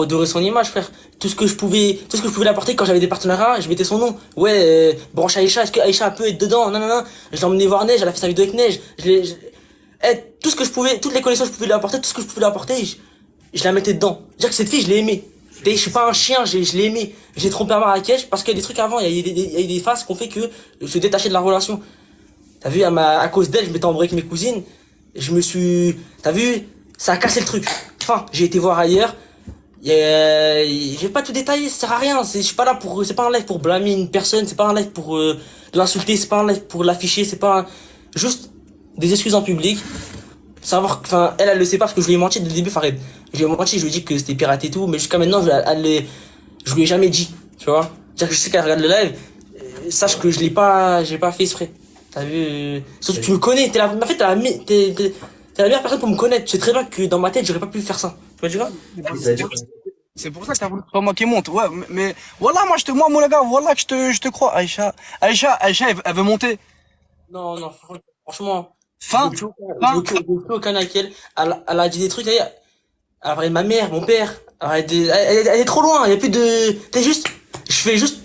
redorer son image, frère. Tout ce que je pouvais l'apporter quand j'avais des partenariats, je mettais son nom. Ouais, branche Aïcha, est-ce que Aïcha peut être dedans? Non, non, non. Je l'ai emmené voir Neige, elle a fait sa vidéo avec Neige. Tout ce que je pouvais, toutes les connaissances que je pouvais lui apporter, tout ce que je pouvais lui apporter, je la mettais dedans. Dire que cette fille, je l'ai aimée. Je suis pas un chien, je l'ai aimée. J'ai trompé à Marrakech parce qu'il y a des trucs avant, il y a eu des phases qui ont fait que je me suis détaché de la relation. T'as vu, à cause d'elle, je m'étais embrouillé avec mes cousines. T'as vu, ça a cassé le truc. Enfin, j'ai été voir ailleurs. Je vais pas tout détailler, ça sert à rien. Je suis pas là pour, c'est pas un live pour blâmer une personne, c'est pas un live pour l'insulter, c'est pas un live pour l'afficher, juste des excuses en public. Savoir, enfin, elle le sait pas parce que je lui ai menti dès le début, Farid. Je lui ai menti, je lui ai dit que c'était pirate et tout, mais jusqu'à maintenant, je lui ai jamais dit, tu vois. C'est-à-dire que je sais qu'elle regarde le live, sache que j'ai pas fait exprès. T'as vu, surtout tu me connais, en fait, t'es la meilleure personne pour me connaître. Tu sais très bien que dans ma tête, j'aurais pas pu faire ça. Tu vois? C'est pour ça que t'as voulu que ce soit moi qui monte. Ouais, mais voilà, moi, mon gars, voilà que je te crois. Aïcha, elle veut monter. Non, non, franchement, Fin, fin. je veux plus aucun avec elle. Elle a dit des trucs, elle a parlé de ma mère, mon père. Elle est trop loin, il y a plus de, je fais juste,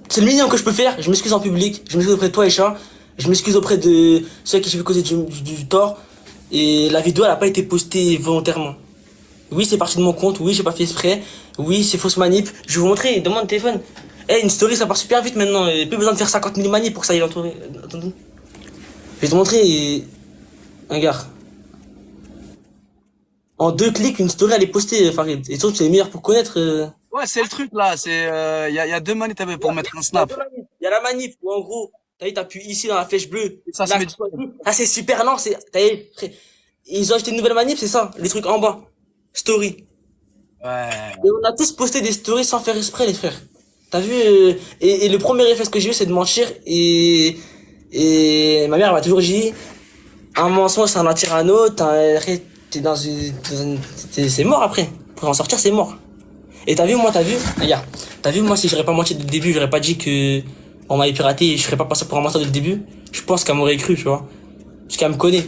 c'est le minimum que je peux faire. Je m'excuse en public, je m'excuse auprès de toi, Aïcha. Je m'excuse auprès de ceux à qui j'ai pu causer du tort. Et la vidéo, elle a pas été postée volontairement. Oui, c'est parti de mon compte. Oui, j'ai pas fait exprès. Oui, c'est fausse manip. Je vais vous montrer. Demande le téléphone. Une story, ça part super vite maintenant. Plus besoin de faire 50 000 manips pour que ça aille l'entourer. Attendez. Je vais te montrer. Regarde. En 2 clics, une story, elle est postée, Farid. Et surtout, c'est meilleur pour connaître. Ouais, c'est le truc là. Y a 2 manières pour mettre un snap. Il y a la manip où en gros, t'appuies ici dans la flèche bleue. Ça, Là, c'est c'est super lent. T'as vu, ils ont acheté une nouvelle manip, c'est ça. Les trucs en bas. Story. ouais. Et on a tous posté des stories sans faire exprès, les frères. T'as vu, et le premier réflexe que j'ai eu, c'est de mentir. Et ma mère, elle m'a toujours dit, un mensonge, ça en attire un autre. T'es c'est mort après. Pour en sortir, c'est mort. Et t'as vu, regarde. T'as vu, moi, si j'aurais pas menti dès le début, j'aurais pas dit que on m'avait piraté et je serais pas passé pour un menteur dès le début. Je pense qu'elle m'aurait cru, tu vois. Parce qu'elle me connaît.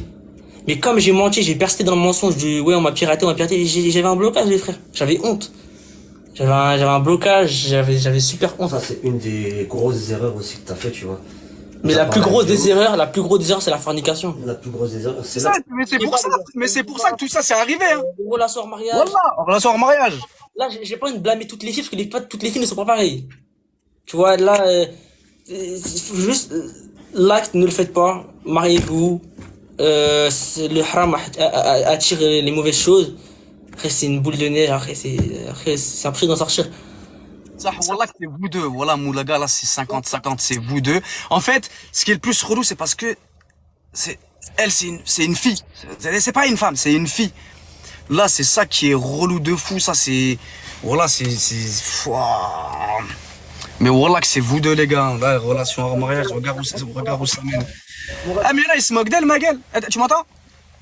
Mais comme j'ai menti, j'ai persisté dans le mensonge du ouais, on m'a piraté, j'avais un blocage, les frères. J'avais honte. J'avais un blocage, j'avais super honte. Ça, c'est une des grosses erreurs aussi que t'as fait, tu vois. Mais la plus grosse des erreurs, c'est la fornication. La plus grosse des erreurs, c'est Ça, là. mais c'est pour ça que tout ça c'est arrivé, hein. Relation hors mariage. Voilà, en relation en mariage. Là, j'ai pas envie de blâmer toutes les filles parce que pas toutes les filles ne sont pas pareilles. Tu vois, là, juste, l'acte, ne le faites pas. Mariez-vous. Le haram attire les mauvaises choses. Après, c'est une boule de neige. Après, c'est un prix d'en sortir. Ça, voilà que c'est vous deux. Voilà, Moulaga, là, c'est 50-50, c'est vous deux. En fait, ce qui est le plus relou, c'est parce que c'est une fille. C'est pas une femme, c'est une fille. Là, c'est ça qui est relou de fou. Ça, voilà, Ouah. Mais voilà que c'est vous deux, les gars. Là, relation hors mariage, regarde où ça mène. Ah, mais là, il se moque d'elle, ma gueule. Tu m'entends?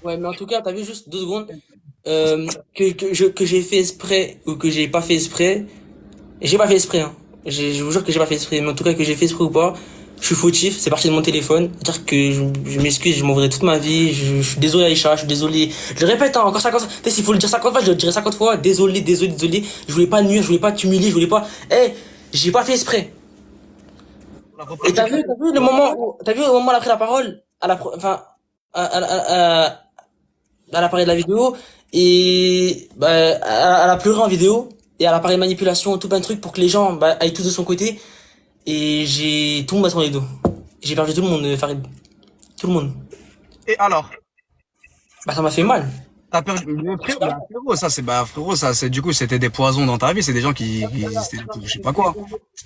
Ouais, mais en tout cas, t'as vu juste 2 secondes, que j'ai fait exprès ou que j'ai pas fait exprès. J'ai pas fait exprès, hein. Je vous jure que j'ai pas fait exprès, mais en tout cas que j'ai fait exprès ou pas, je suis fautif, c'est parti de mon téléphone. C'est-à-dire que je m'excuse, je m'en voudrais toute ma vie, je suis désolé Aïcha, je suis désolé. Je le répète, hein, encore 50 fois. Peut-être s'il faut le dire 50 fois, je le dirai 50 fois. Désolé, désolé, désolé. Je voulais pas nuire, je voulais pas t'humilier, je voulais pas, j'ai pas fait exprès. Et t'as vu le moment où elle a pris la parole, enfin, elle a parlé de la vidéo, et, bah, elle a pleuré en vidéo, et elle a parlé de manipulation, tout plein de trucs pour que les gens, bah, aillent tous de son côté, et tout le monde a tourné les dos. J'ai perdu tout le monde, Farid. Tout le monde. Et alors? Bah, ça m'a fait mal. T'as perdu. Mais frérot, du coup, c'était des poisons dans ta vie, c'est des gens c'était, je sais pas quoi. Tu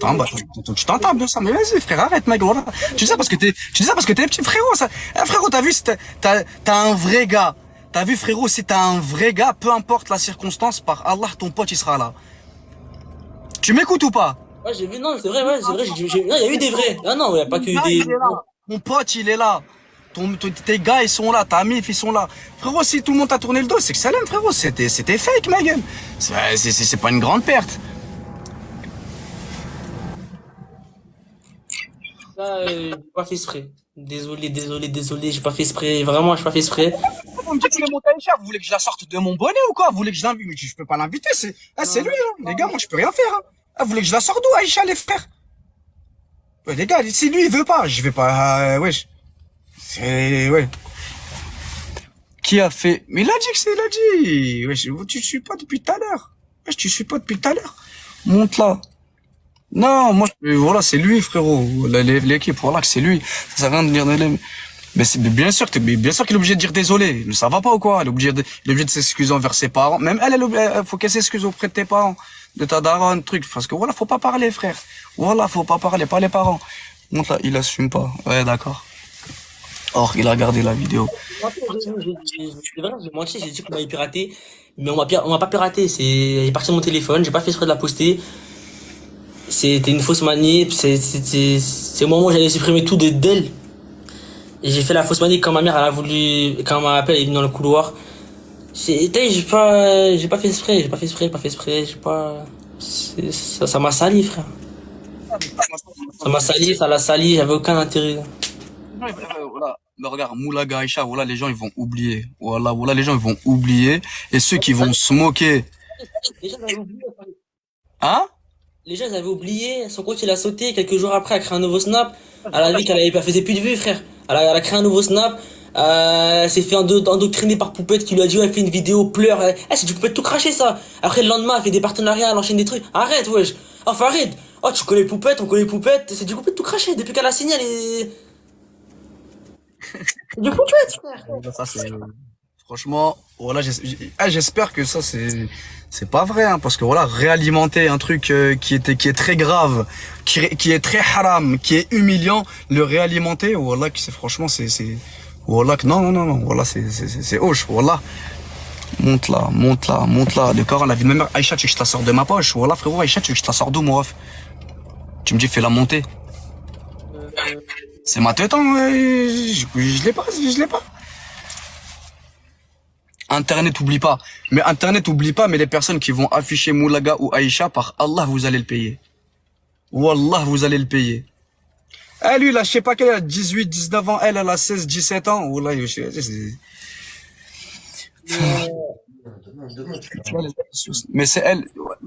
t'entends de ça, mais vas-y, frère, arrête, mec, voilà. Tu dis ça parce que t'es petit, frérot, ça. Frérot, t'as vu, t'as un vrai gars. T'as vu, frérot, si t'as un vrai gars, peu importe la circonstance, par Allah, ton pote, il sera là. Tu m'écoutes ou pas? Ouais, j'ai vu, non, c'est vrai, non, il y a eu des vrais. Ah non, il y a pas que des. Mon pote, il est là. Tes gars, ils sont là. Ta mif, ils sont là. Frérot, si tout le monde t'a tourné le dos, c'est que ça l'aime, frérot. C'était fake, ma gueule. C'est pas une grande perte. Ça, j'ai pas fait exprès. Désolé, j'ai pas fait exprès. Vraiment, j'ai pas fait exprès. Vous me dites qu'il est monté Aïcha, vous voulez que je la sorte de mon bonnet ou quoi? Vous voulez que je l'invite? Mais je peux pas l'inviter, c'est lui, hein. Les gars, moi je peux rien faire, hein. Ah, vous voulez que je la sorte d'où, Aïcha, les frères? Ouais, les gars, si lui il veut pas, je vais pas, wesh. Ouais. Qui a fait? Mais il a dit que il a dit. Wesh, tu suis pas depuis tout à l'heure. Wesh, tu suis pas depuis tout à l'heure. Monte là. Non, moi, voilà, c'est lui, frérot. L'équipe, voilà, que c'est lui. Ça sert à rien de dire mais c'est bien sûr bien sûr qu'il est obligé de dire désolé. Mais ça va pas ou quoi? Il est obligé de s'excuser envers ses parents. Même elle, faut qu'elle s'excuse auprès de tes parents, de ta daronne, truc. Parce que voilà, faut pas parler, frère. Voilà, faut pas parler, pas les parents. Monte là, il assume pas. Ouais, d'accord. Or, il a regardé la vidéo. C'est vrai, j'ai menti, j'ai dit qu'on m'avait piraté. Mais on m'a pas piraté. Elle est partie de mon téléphone, j'ai pas fait exprès de la poster. C'était une fausse manip, c'est au moment où j'allais supprimer tout d'elle. Et j'ai fait la fausse manip quand ma mère elle a voulu, quand elle m'a appelé, elle est venue dans le couloir. J'ai pas fait exprès, ça m'a sali, frère. Ça m'a sali, ça l'a sali, j'avais aucun intérêt. Voilà. Mais regarde, Moulaga Aïcha, voilà, les gens, ils vont oublier. Voilà, les gens, ils vont oublier. Et ceux qui vont se moquer. Les gens avaient oublié, Hein? les gens ils avaient oublié, son compte il a sauté, quelques jours après elle a créé un nouveau snap. Elle a dit elle faisait plus de vues, frère. Elle a créé un nouveau snap. Elle s'est fait endoctriner par Poupette qui lui a dit ouais, elle fait une vidéo, pleure. C'est du Poupette tout craché ça. Après le lendemain elle fait des partenariats, elle enchaîne des trucs. Arrête wesh. Enfin arrête. Oh tu connais Poupette, on connaît Poupette. C'est du Poupette tout craché. Depuis qu'elle a signé elle est... C'est du Poupette frère. Ça, c'est, franchement, voilà, j'espère que ça, c'est pas vrai, hein, parce que voilà, réalimenter un truc qui est très grave, qui est très haram, qui est humiliant, le réalimenter, voilà, que c'est franchement, voilà, que non, voilà, c'est hoche, voilà. Monte là. Le corps, la vie de ma mère, Aïcha, tu veux que je te la sors de ma poche? Voilà, frérot, Aïcha, tu veux que je te la sors d'où, mon ref? Tu me dis, fais la montée. C'est ma tête, hein, je l'ai pas. Internet oublie pas. Mais les personnes qui vont afficher Moulaga ou Aïcha, par Allah, vous allez le payer. Wallah, vous allez le payer. Eh, lui, là, je sais pas quelle, elle a 18, 19 ans, elle a 16, 17 ans. Wallah, Demain, tu mais c'est elle,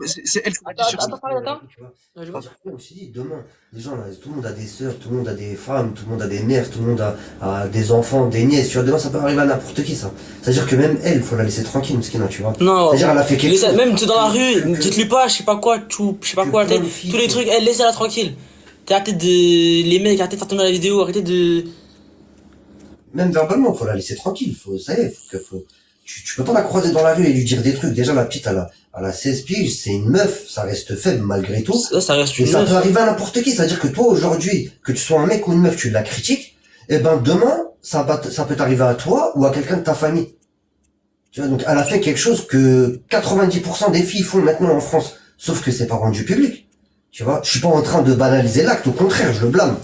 c'est elle qui m'a dit sur ça. Attends. tu vois. Je vois. Parce que, comme je t'ai dit, demain, les gens, là, tout le monde a des sœurs, tout le monde a des femmes, tout le monde a des mères, tout le monde a des enfants, des nièces. Tu vois, demain, ça peut arriver à n'importe qui, ça. C'est-à-dire que même elle, faut la laisser tranquille, Mskina, tu vois. Non, C'est-à-dire, elle a fait quelque chose. même dans la rue, dites-lui pas, je sais pas quoi, plein de filles, tous les trucs, laissez-la tranquille. Arrêtez les mecs, arrêtez de faire tourner la vidéo, arrêtez de... Même verbalement, faut la laisser tranquille. Ça y est, tu peux pas la croiser dans la rue et lui dire des trucs. Déjà, la petite, elle a 16 piges, c'est une meuf, ça reste faible malgré tout. Ça reste Et une ça meuf. peut arriver à n'importe qui. C'est-à-dire que toi, aujourd'hui, que tu sois un mec ou une meuf, tu la critiques, et ben, demain, ça peut t'arriver à toi ou à quelqu'un de ta famille. Tu vois, donc, elle a fait quelque chose que 90% des filles font maintenant en France. Sauf que c'est pas rendu public. Tu vois, je suis pas en train de banaliser l'acte, au contraire, je le blâme.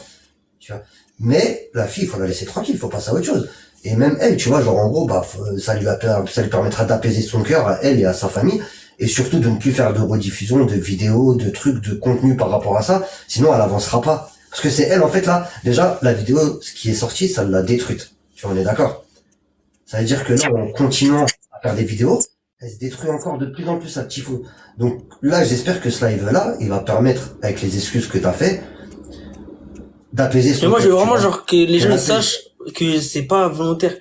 Tu vois. Mais, la fille, faut la laisser tranquille, faut passer à autre chose. Et même elle, tu vois, genre, en gros, ça lui permettra d'apaiser son cœur à elle et à sa famille. Et surtout de ne plus faire de rediffusion, de vidéos, de trucs, de contenu par rapport à ça. Sinon, elle avancera pas. Parce que c'est elle, en fait, là, déjà, la vidéo, ce qui est sorti, ça l'a détruite. Tu vois, on est d'accord? Ça veut dire que là, en continuant à faire des vidéos, elle se détruit encore de plus en plus à petit feu. Donc là, j'espère que ce live-là, il va permettre, avec les excuses que t'as fait, d'apaiser son Mais moi, je cœur, veux tu vraiment, vois. genre, que les gens Et ils sachent que c'est pas volontaire.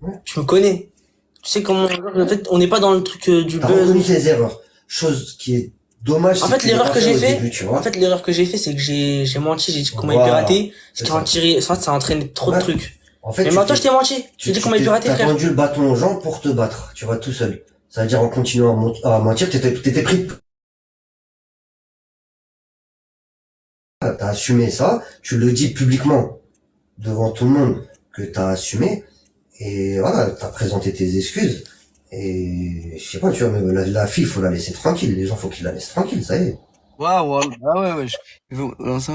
Ouais. Tu me connais. Tu sais comment, genre, en fait, on n'est pas dans le truc du T'as buzz. reconnu tes erreurs. Chose qui est dommage. En c'est fait, tu l'as l'erreur pas que j'ai au fait, début, tu vois. en fait, l'erreur que j'ai fait, c'est que j'ai menti, j'ai dit qu'on m'avait Voilà. piraté, ce C'est qui a ça. tiré, en fait, ça a entraîné trop de Ouais. trucs. En fait, Mais maintenant, je t'ai menti. J'ai dit qu'on m'avait piraté, t'as frère. tendu le bâton aux gens pour te battre, tu vois, tout seul. Ça veut dire en continuant à mentir, t'étais pris. T'as assumé ça, tu le dis publiquement devant tout le monde que t'as assumé, et voilà, t'as présenté tes excuses, et je sais pas, tu vois, mais la fille, faut la laisser tranquille, les gens, faut qu'ils la laissent tranquille, ça y est. Ouais. Ça.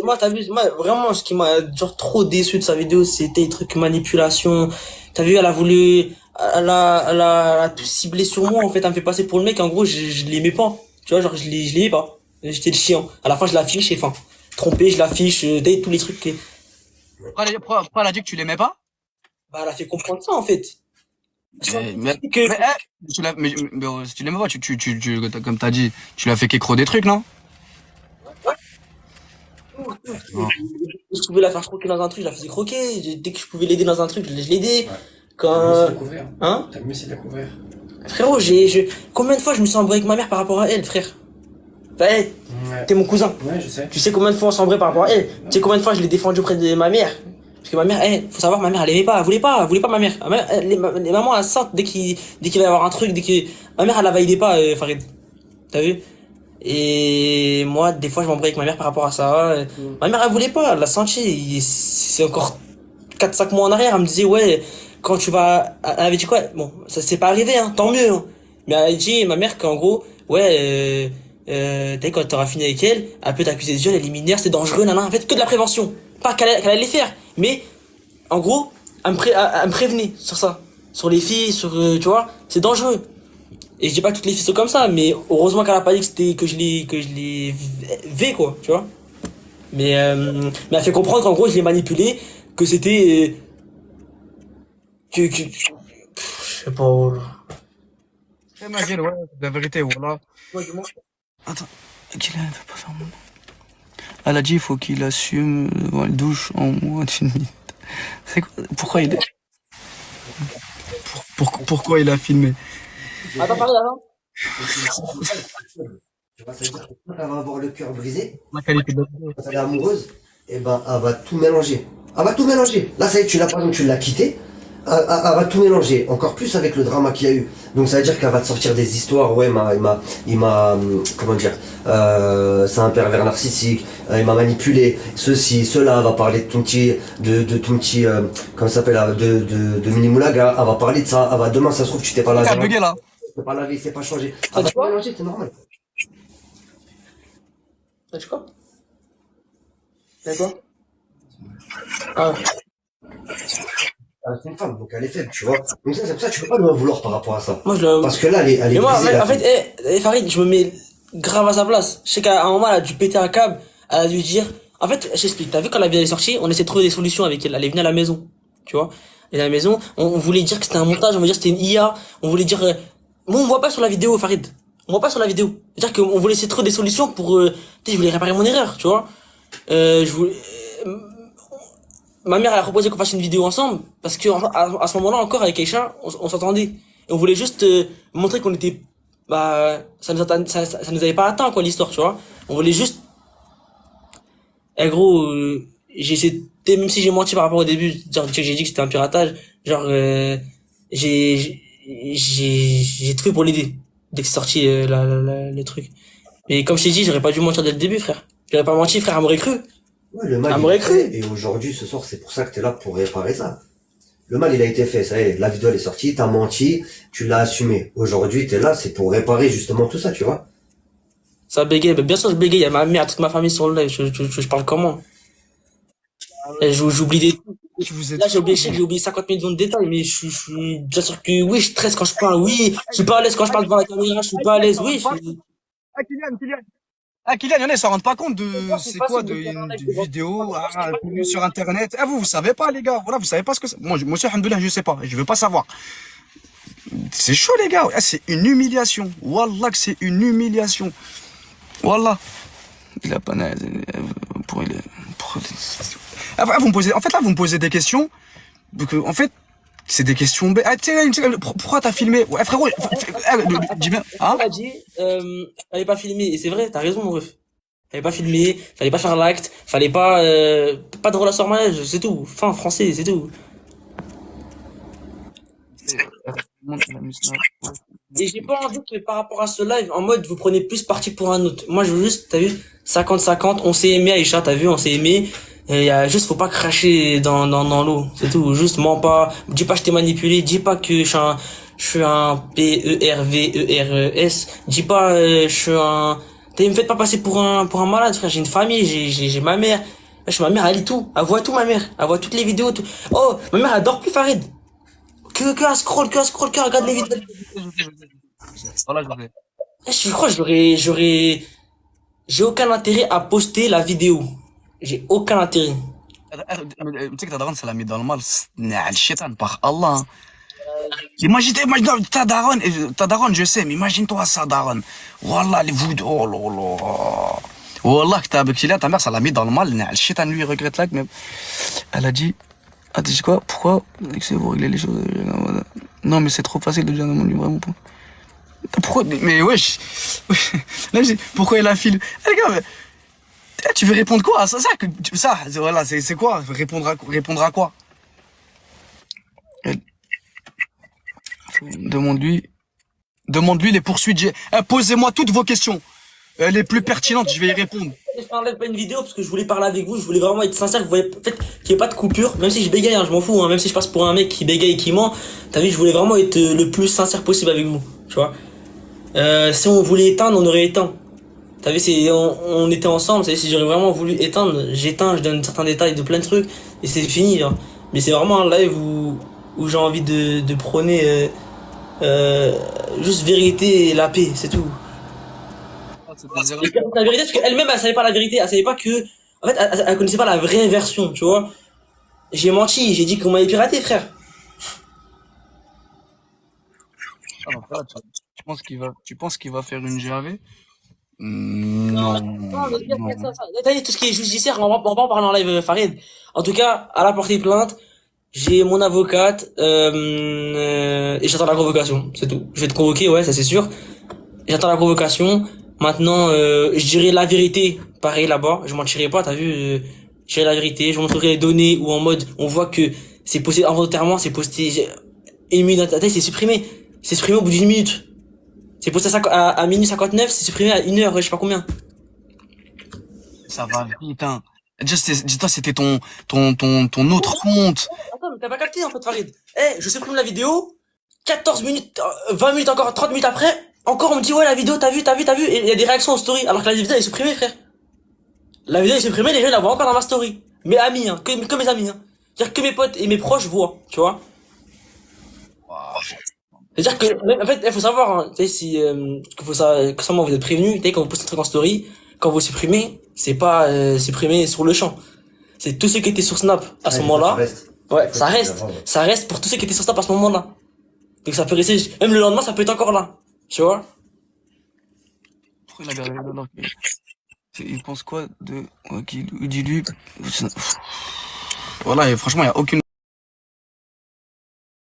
Moi, t'as vu, moi, vraiment, ce qui m'a, genre, trop déçu de sa vidéo, c'était les trucs manipulation. T'as vu, elle a tout ciblé sur moi, en fait, elle me fait passer pour le mec, en gros, je l'aimais pas. Tu vois, genre, je l'aimais pas. J'étais le chiant. À la fin, je l'affiche et fin. trompé, je l'affiche, date, tous les trucs. Pourquoi elle a dit que tu l'aimais pas? Bah, elle a fait comprendre ça, en fait. Que, Si tu l'aimais pas, comme t'as dit, tu l'as fait qu'écro des trucs, non? Non. je pouvais la faire croquer dans un truc, je la faisais croquer. Dès que je pouvais l'aider dans un truc, je l'aidais. Ouais. Quand, T'as mieux c'est découvrir. hein? T'as mieux c'est découvrir. Frérot, combien de fois je me suis embrouillé avec ma mère par rapport à elle, frère? Bah, hey, Ouais. t'es mon cousin. Ouais, je sais. Tu sais combien de fois on s'est embrouillé par rapport à elle? Tu sais combien de fois je l'ai défendu auprès de ma mère? Parce que ma mère, faut savoir, ma mère, elle aimait pas, elle voulait pas ma mère. Les mamans, elles sortent dès qu'il va y avoir un truc, ma mère, elle la validait pas, Farid. T'as vu? Et moi, des fois, je m'embrouille avec ma mère par rapport à ça. Ma mère, elle voulait pas, elle l'a senti. C'est encore 4 5 mois en arrière, elle me disait, ouais, quand tu vas, elle avait dit quoi? Bon, ça s'est pas arrivé, hein, tant mieux, hein. Mais elle a dit, ma mère, qu'en gros, ouais, t'as vu, quand t'auras fini avec elle, elle peut t'accuser de viol, elle est mineure, c'est dangereux, nanana. En fait, que de la prévention. Pas qu'elle allait faire. Mais, en gros, elle me prévenait sur ça. Sur les filles, tu vois, c'est dangereux. Et je dis pas que toutes les filles sont comme ça, mais heureusement qu'elle a pas dit que je l'ai V, quoi, tu vois. Mais elle a fait comprendre qu'en gros, je l'ai manipulé, que c'était, je sais pas. Eh, ma gueule, ouais, la vérité, voilà. Ouais, dis-moi. Attends, qu'il veut pas faire mon... Elle a dit il faut qu'il assume une douche en moins d'une minute. C'est quoi? Pourquoi il est... Pourquoi il a filmé? Attends, parle, attends. Tu vois, ça veut dire que quand elle va avoir le cœur brisé, La qualité de la vidéo. quand elle est amoureuse, eh ben, elle va tout mélanger. Elle va tout mélanger. Là, ça y est, par exemple, tu l'as quitté, elle va tout mélanger. Encore plus avec le drama qu'il y a eu. Donc, ça veut dire qu'elle va te sortir des histoires. Ouais, comment dire, c'est un pervers narcissique, il m'a manipulé, ceci, cela, elle va parler de ton petit, comment ça s'appelle, de Mini Moulaga, elle va parler de ça, demain, ça se trouve, tu t'es pas T'as lavé. bugué là. C'est pas lavé, c'est pas changé. Ah, Elle va tu tout vois mélanger, c'est normal. T'as dit quoi? D'accord? Ah, C'est une femme, donc elle est faible, tu vois. Donc ça, c'est pour ça que tu peux pas lui en vouloir par rapport à ça. moi, je le, Parce que là, elle est mais moi, brisée, la en fait, fille. Farid, je me mets grave à sa place. Je sais qu'à un moment, elle a dû péter un câble. Elle a dû dire, en fait, j'explique. T'as vu quand la vidéo est sortie, on essaie de trouver des solutions avec elle. Elle est venue à la maison. Tu vois? Elle est à la maison. On voulait dire que c'était un montage, on voulait dire que c'était une IA. On voulait dire, moi, on voit pas sur la vidéo, Farid. On voit pas sur la vidéo. C'est-à-dire qu'on voulait essayer de trouver des solutions pour, tu sais, je voulais réparer mon erreur, tu vois? Je voulais, ma mère, elle a proposé qu'on fasse une vidéo ensemble, parce que, à ce moment-là, encore, avec Aïcha, on s'entendait. Et on voulait juste, montrer qu'on était, bah, ça nous avait pas atteint, quoi, l'histoire, tu vois. On voulait juste, et gros, j'ai essayé, même si j'ai menti par rapport au début, genre, que j'ai dit que c'était un piratage, genre, j'ai tout fait pour l'aider, dès que c'est sorti, le truc. Mais comme je t'ai dit, j'aurais pas dû mentir dès le début, frère. J'aurais pas menti, frère, elle m'aurait cru. Ouais, le mal, Elle il m'aurait est cru. fait. Et aujourd'hui, ce soir, c'est pour ça que t'es là pour réparer ça. Le mal, il a été fait. Ça y est, la vidéo, elle est sortie, t'as menti, tu l'as assumé. Aujourd'hui, t'es là, c'est pour réparer justement tout ça, tu vois. Ça bégaye, mais bien sûr je bégaye, il y a ma mère, toute ma famille sur le live, je parle comment? Et j'oublie des... Vous êtes Là j'ai oublié 50 millions de détails, mais je suis bien sûr que oui, je stresse quand je parle, oui, je suis pas à l'aise quand je parle devant la caméra, je suis pas à l'aise, oui. Ah, Kylian. Ah, Kylian, il y en a, ils s'en rendent pas compte de, C'est c'est facile quoi, de faire un live d'une devant- vidéo, sur Internet. Ah, vous savez pas, les gars. Voilà, vous savez pas ce que c'est. Moi, aussi, alhamdoulilah, je sais pas. Je veux pas savoir. C'est chaud, les gars. Ah, c'est une humiliation. Wallah, que c'est une humiliation. Wallah. Il a pas, vous me posez, en fait, là, vous me posez des questions. Donc, en fait, c'est des questions. Ah, tu sais, pourquoi t'as filmé? Ouais, frérot, dis bien. Hein? Elle a dit, fallait pas filmer, et c'est vrai, t'as raison mon ref. Fallait pas filmer, fallait pas faire l'acte, fallait pas de relation en mariage, c'est tout. Fin français, c'est tout. Et j'ai pas envie que par rapport à ce live, en mode vous prenez plus parti pour un autre. Moi je veux juste, t'as vu, 50-50, on s'est aimé Aïcha, t'as vu, on s'est aimé. Et juste faut pas cracher dans l'eau, c'est tout. Juste mens pas, dis pas que je t'ai manipulé, dis pas que je suis un PERVERES, dis pas je suis un... Me faites pas passer pour un malade, frère, j'ai une famille, j'ai ma mère. Ma mère elle lit tout, elle voit tout ma mère, elle voit toutes les vidéos, tout. Oh, ma mère elle dort plus Farid. Que elle scroll, qu'elle regarde les vidéos. Voilà, je vais. Je crois que j'ai aucun intérêt à poster la vidéo. J'ai aucun intérêt. Tu sais que ta daronne, ça l'a mis dans le mal. C'est le shaitan, par Allah. Hein. Imagine, ta daronne, je sais, mais imagine-toi ça, daronne. Wallah, les vous, oh là là. Wallah, que t'as avec ta mère, ça l'a mis dans le mal. Le shaitan, lui, il regrette là, mais elle a dit, ah, tu sais quoi, pourquoi, c'est vous régler les choses, non, mais c'est trop facile de dire non, vraiment pas. Pourquoi, mais wesh, là, pourquoi il a file, les gars, tu veux répondre quoi? Voilà, c'est quoi? Répondre à quoi? Demande-lui les poursuites. Posez-moi toutes vos questions. Les plus pertinentes, je vais y répondre. Je parlais pas une vidéo parce que je voulais parler avec vous, je voulais vraiment être sincère, vous voyez, en fait, qu'il n'y ait pas de coupure, même si je bégaye, hein, je m'en fous, hein, même si je passe pour un mec qui bégaye et qui ment, t'as vu, je voulais vraiment être le plus sincère possible avec vous, tu vois. Si on voulait éteindre, on aurait éteint. T'as vu, on était ensemble, t'as vu, si j'aurais vraiment voulu éteindre, j'éteins, je donne certains détails de plein de trucs, et c'est fini, hein. Mais c'est vraiment un live où j'ai envie de prôner juste vérité et la paix, c'est tout. La vérité, parce qu'elle-même, elle savait pas la vérité, elle savait pas que, en fait, elle connaissait pas la vraie version, tu vois. J'ai menti, j'ai dit qu'on m'avait piraté, frère. Tu penses qu'il va faire une GAV? Non, Non, mais non. t'as dit tout ce qui est judiciaire, on va en parler en live, Farid. En tout cas, elle a porté plainte, j'ai mon avocate, et j'attends la convocation, c'est tout. Je vais te convoquer, ouais, ça c'est sûr. J'attends la convocation. Maintenant, je dirais la vérité, pareil là-bas. Je mentirai pas, t'as vu, je dirais la vérité. Je montrerai les données où en mode, on voit que c'est posté involontairement, c'est posté une minute, attends, c'est supprimé. C'est supprimé au bout d'une minute. C'est posté à minuit 59, c'est supprimé à 1 heure, ouais, je sais pas combien. Ça va vite, hein. Dis-toi, c'était ton autre compte. Attends, mais t'as pas capté en fait, Farid. Eh, je supprime la vidéo, 14 minutes, 20 minutes encore, 30 minutes après, encore on me dit ouais la vidéo, t'as vu, et il y a des réactions en story, alors que la vidéo elle est supprimée, frère. La vidéo est supprimée, les gens la voient encore dans ma story. Mes amis, hein, que mes amis, hein. C'est-à-dire que mes potes et mes proches voient, tu vois. C'est-à-dire que, en fait, il faut savoir, hein, tu sais, si, qu'il faut ça, que seulement vous êtes prévenus, tu sais, quand vous postez un truc en story, quand vous supprimez, c'est pas, supprimé sur le champ. C'est tous ceux qui étaient sur Snap à ce moment-là. Ouais, ça reste pour tous ceux qui étaient sur Snap à ce moment-là. Donc ça peut rester, même le lendemain, ça peut être encore là. Tu vois? Pourquoi il a gardé alors il pense quoi de... Dis-lui... Voilà, et franchement, il n'y a aucune...